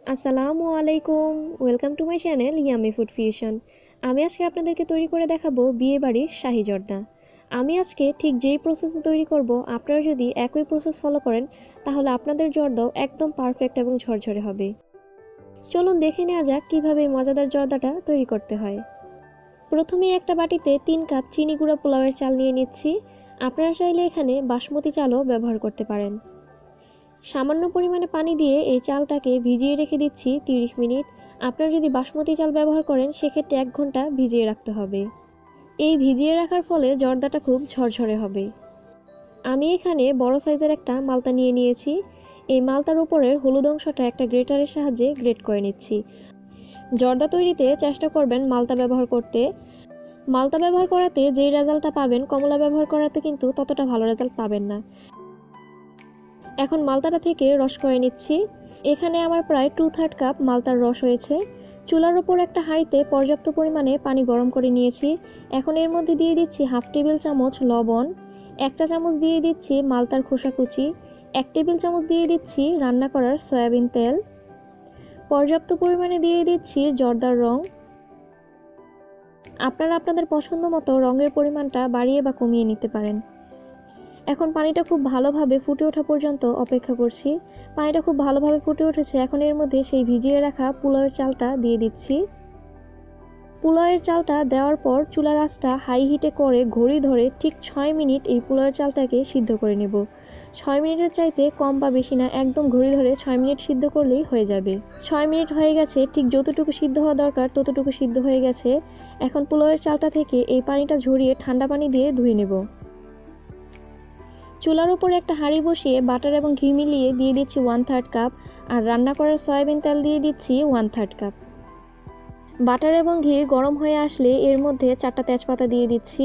আসসালামু আলাইকুম। Welcome to my channel yummy food fusion. আমি আজকে আপনাদেরকে তৈরি করে দেখাবো বিয়েবাড়ির শাহি জর্দা। আমি আজকে ঠিক যেই প্রসেসে তৈরি করব, আপনারা যদি একই প্রসেস ফলো করেন তাহলে আপনাদের জর্দাও একদম পারফেক্ট এবং ঝরঝরে হবে। চলুন দেখে নেওয়া যাক কীভাবে এই মজাদার জর্দাটা তৈরি করতে হয়। প্রথমেই একটা বাটিতে 3 কাপ চিনি গুঁড়া পোলাওয়ের চাল নিয়ে নিচ্ছি। আপনারা চাইলে এখানে বাসমতি চালও ব্যবহার করতে পারেন। সামান্য পরিমাণে পানি দিয়ে এই চালটাকে ভিজিয়ে রেখে দিচ্ছি 30 মিনিট। আপনারা যদি বাসমতি চাল ব্যবহার করেন সেক্ষেত্রে 1 ঘন্টা ভিজিয়ে রাখতে হবে। এই ভিজিয়ে রাখার ফলে জর্দাটা খুব ঝরঝরে হবে। আমি এখানে বড় সাইজের একটা মালতা নিয়ে নিয়েছি। এই মালতার উপরের হলুদ অংশটা একটা গ্রেটারের সাহায্যে গ্রেট করে নিচ্ছি। জর্দা তৈরিতে চেষ্টা করবেন মালতা ব্যবহার করতে। মালতা ব্যবহার করাতে যেই রেজাল্টটা পাবেন, কমলা ব্যবহার করাতে কিন্তু ততটা ভালো রেজাল্ট পাবেন না। এখন মালতাটা থেকে রস করে নিচ্ছি। এখানে আমার প্রায় 2/3 কাপ মালতার রস হয়েছে। চুলার ওপর একটা হাঁড়িতে পর্যাপ্ত পরিমাণে পানি গরম করে নিয়েছি। এখন এর মধ্যে দিয়ে দিচ্ছি 1/2 টেবিল চামচ লবণ, 1 চা চামচ দিয়ে দিচ্ছি মালতার খোসা কুচি, 1 টেবিল চামচ দিয়ে দিচ্ছি রান্না করার সয়াবিন তেল, পর্যাপ্ত পরিমাণে দিয়ে দিচ্ছি জর্দার রং। আপনারা আপনাদের পছন্দ মতো রঙের পরিমাণটা বাড়িয়ে বা কমিয়ে নিতে পারেন। এখন পানিটা খুব ভালোভাবে ফুটে ওঠা পর্যন্ত অপেক্ষা করছি। পানিটা খুব ভালোভাবে ফুটে উঠেছে। এখন এর মধ্যে সেই ভিজিয়ে রাখা পোলাওয়ের চালটা দিয়ে দিচ্ছি। পোলাওয়ের চালটা দেওয়ার পর চুলার আঁচটা হাই হিটে করে ঘড়ি ধরে ঠিক 6 মিনিট এই পোলাওয়ের চালটাকে সিদ্ধ করে নেব। 6 মিনিটের চাইতে কম বা বেশি না, একদম ঘড়ি ধরে 6 মিনিট সিদ্ধ করলেই হয়ে যাবে। 6 মিনিট হয়ে গেছে, ঠিক যতটুকু সিদ্ধ হওয়া দরকার ততটুকু সিদ্ধ হয়ে গেছে। এখন পোলাওয়ের চালটা থেকে এই পানিটা ঝরিয়ে ঠান্ডা পানি দিয়ে ধুয়ে নেব। চুলার উপরে একটা হাঁড়ি বসিয়ে বাটার এবং ঘি মিলিয়ে দিয়ে দিচ্ছি 1/3 কাপ, আর রান্না করার সয়াবিন তেল দিয়ে দিচ্ছি 1/3 কাপ। বাটার এবং ঘি গরম হয়ে আসলে এর মধ্যে 4টা তেজপাতা দিয়ে দিচ্ছি,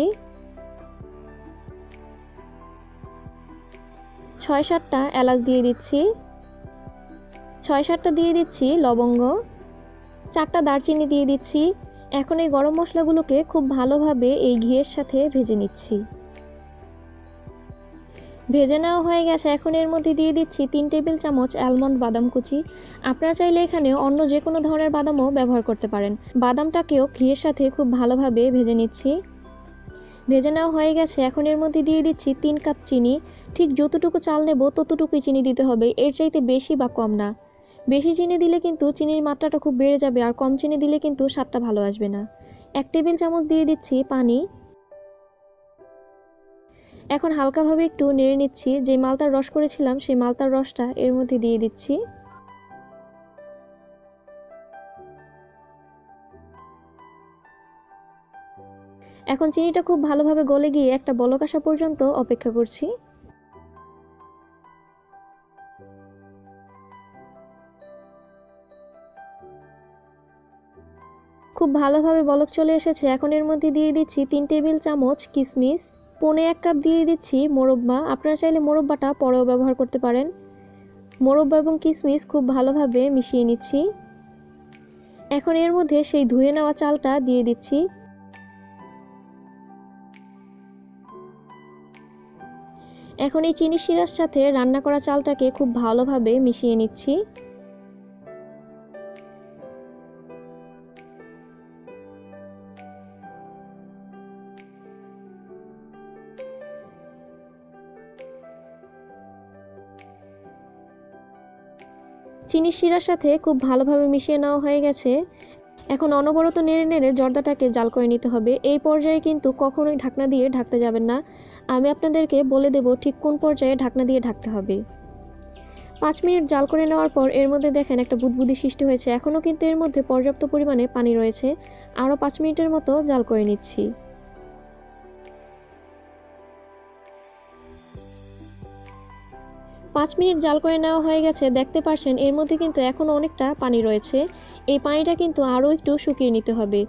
6-7টা এলাচ দিয়ে দিচ্ছি, 6-7টা দিয়ে দিচ্ছি লবঙ্গ, 4টা দারচিনি দিয়ে দিচ্ছি। এখন এই গরম মশলাগুলোকে খুব ভালোভাবে এই ঘিয়ের সাথে ভেজে নিচ্ছি। ভেজে নেওয়া হয়ে গেছে। এখন এর মধ্যে দিয়ে দিচ্ছি 3 টেবিল চামচ অ্যালমন্ড বাদাম কুচি। আপনারা চাইলে এখানে অন্য যে কোনো ধরনের বাদামও ব্যবহার করতে পারেন। বাদামটাকেও ঘিয়ের সাথে খুব ভালোভাবে ভেজে নিচ্ছি। ভেজে নেওয়া হয়ে গেছে। এখন এর মধ্যে দিয়ে দিচ্ছি 3 কাপ চিনি। ঠিক যতটুকু চাল নেব ততটুকুই চিনি দিতে হবে, এর চাইতে বেশি বা কম না। বেশি চিনি দিলে কিন্তু চিনির মাত্রাটা খুব বেড়ে যাবে, আর কম চিনি দিলে কিন্তু স্বাদটা ভালো আসবে না। 1 টেবিল চামচ দিয়ে দিচ্ছি পানি। এখন হালকাভাবে একটু নেড়ে নিচ্ছি। যে মালতার রস করেছিলাম সেই মালতার রসটা এর মধ্যে দিয়ে দিচ্ছি। এখন চিনিটা খুব ভালোভাবে গলে গিয়ে একটা বলক আসা পর্যন্ত অপেক্ষা করছি। খুব ভালোভাবে বলক চলে এসেছে। এখন এর মধ্যে দিয়ে দিচ্ছি 3 টেবিল চামচ কিশমিশ, 1/4 কাপ দিয়ে দিচ্ছি মোরব্বা। আপনারা চাইলে মোরব্বাটা পরেও ব্যবহার করতে পারেন। মোরব্বা এবং কিশমিশ খুব ভালোভাবে মিশিয়ে নিচ্ছি। এখন এর মধ্যে সেই ধুয়ে নেওয়া চালটা দিয়ে দিচ্ছি। এখন এই চিনি শিরার সাথে রান্না করা চালটাকে খুব ভালোভাবে মিশিয়ে নিচ্ছি। চিনি শিরার সাথে খুব ভালোভাবে মিশিয়ে নেওয়া হয়ে গেছে। এখন অনবরত নেড়ে নেড়ে জর্দাটাকে জাল করে নিতে হবে। এই পর্যায়ে কিন্তু কখনোই ঢাকনা দিয়ে ঢাকতে যাবেন না। আমি আপনাদেরকে বলে দেব ঠিক কোন পর্যায়ে ঢাকনা দিয়ে ঢাকতে হবে। 5 মিনিট জাল করে নেওয়ার পর এর মধ্যে দেখেন একটা বুদবুদি সৃষ্টি হয়েছে। এখনও কিন্তু এর মধ্যে পর্যাপ্ত পরিমাণে পানি রয়েছে। আরও 5 মিনিটের মতো জাল করে নিচ্ছি। 5 মিনিট জাল করে নেওয়া হয়ে গেছে। দেখতে পাচ্ছেন এর মধ্যে কিন্তু এখনও অনেকটা পানি রয়েছে। এই পানিটা কিন্তু আরও একটু শুকিয়ে নিতে হবে।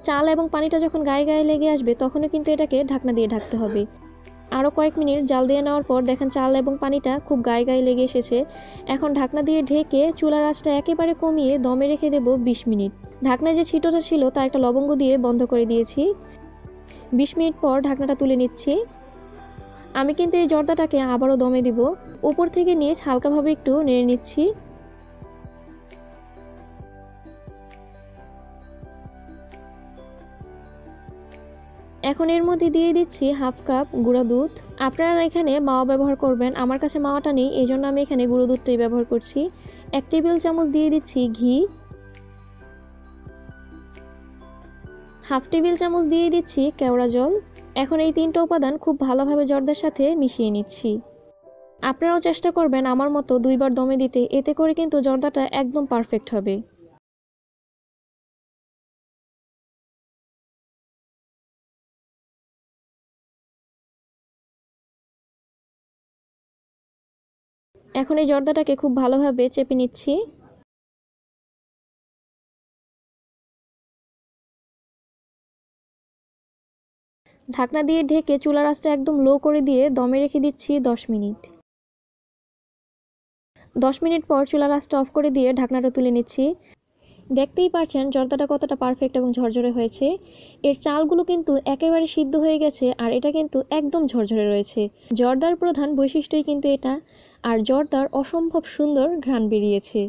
চাল এবং পানিটা যখন গায়ে গায়ে লেগে আসবে তখনও কিন্তু এটাকে ঢাকনা দিয়ে ঢাকতে হবে। আরও কয়েক মিনিট জাল দিয়ে নেওয়ার পর দেখেন চাল এবং পানিটা খুব গায়ে গায়ে লেগে এসেছে। এখন ঢাকনা দিয়ে ঢেকে চুলার আঁচটা একেবারে কমিয়ে দমে রেখে দেব 20 মিনিট। ঢাকনায় যে ছিটোটা ছিল তা একটা লবঙ্গ দিয়ে বন্ধ করে দিয়েছি। 20 মিনিট পর ঢাকনাটা তুলে নিচ্ছি। আমি কিন্তু এই জর্দাটাকে আবারও দমে দিব। উপর থেকে নিচ হালকাভাবে একটু নেড়ে নিচ্ছি। এখন এর মধ্যে দিয়ে দিচ্ছি হাফ কাপ গুঁড়া দুধ। আপনারা এখানে মাওয়া ব্যবহার করবেন, আমার কাছে মাওয়াটা নেই, এই জন্য আমি এখানে গুঁড়ো দুধটাই ব্যবহার করছি। 1 টেবিল চামচ দিয়ে দিচ্ছি ঘি, হাফ টেবিল চামচ দিয়ে দিচ্ছি কেওড়া জল। এখন এই 3টা উপাদান খুব ভালোভাবে জর্দার সাথে মিশিয়ে নিচ্ছি। আপনারাও চেষ্টা করবেন আমার মতো 2 বার দমে দিতে, এতে করে কিন্তু জর্দাটা একদম পারফেক্ট হবে। এখন এই জর্দাটাকে খুব ভালোভাবে চেপে নিচ্ছি। ঢাকনা দিয়ে ঢেকে চুলার আঁচটা একদম লো করে দিয়ে দমে রেখে দিচ্ছি 10 মিনিট। 10 মিনিট পর চুলার আঁচটা অফ করে দিয়ে ঢাকনাটা তুলে নিচ্ছি। দেখতেই পারছেন জর্দাটা কতটা পারফেক্ট এবং ঝরঝরে হয়েছে। এর চালগুলো কিন্তু একেবারে সিদ্ধ হয়ে গেছে আর এটা কিন্তু একদম ঝরঝরে রয়েছে। জর্দার প্রধান বৈশিষ্ট্যই কিন্তু এটা, আর জর্দার অসম্ভব সুন্দর ঘ্রাণ বেরিয়েছে।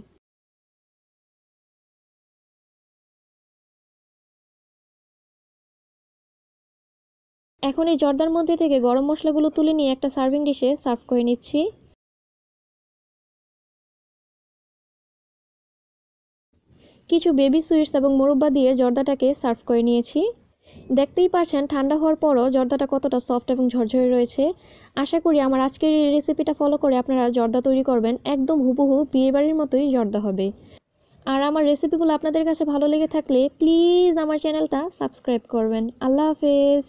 এখন এই জর্দার মধ্যে থেকে গরম মশলাগুলো তুলে নিয়ে একটা সার্ভিং ডিশে সার্ভ করে নিচ্ছি। কিছু বেবি সুইটস এবং মোরব্বা দিয়ে জর্দাটাকে সার্ভ করে নিয়েছি। দেখতেই পাচ্ছেন ঠান্ডা হওয়ার পরও জর্দাটা কতটা সফট এবং ঝরঝরে রয়েছে। আশা করি আমার আজকের এই রেসিপিটা ফলো করে আপনারা জর্দা তৈরি করবেন, একদম হুবহু বিয়েবাড়ির মতোই জর্দা হবে। আর আমার রেসিপিগুলো আপনাদের কাছে ভালো লেগে থাকলে প্লিজ আমার চ্যানেলটা সাবস্ক্রাইব করবেন। আল্লাহ হাফেজ।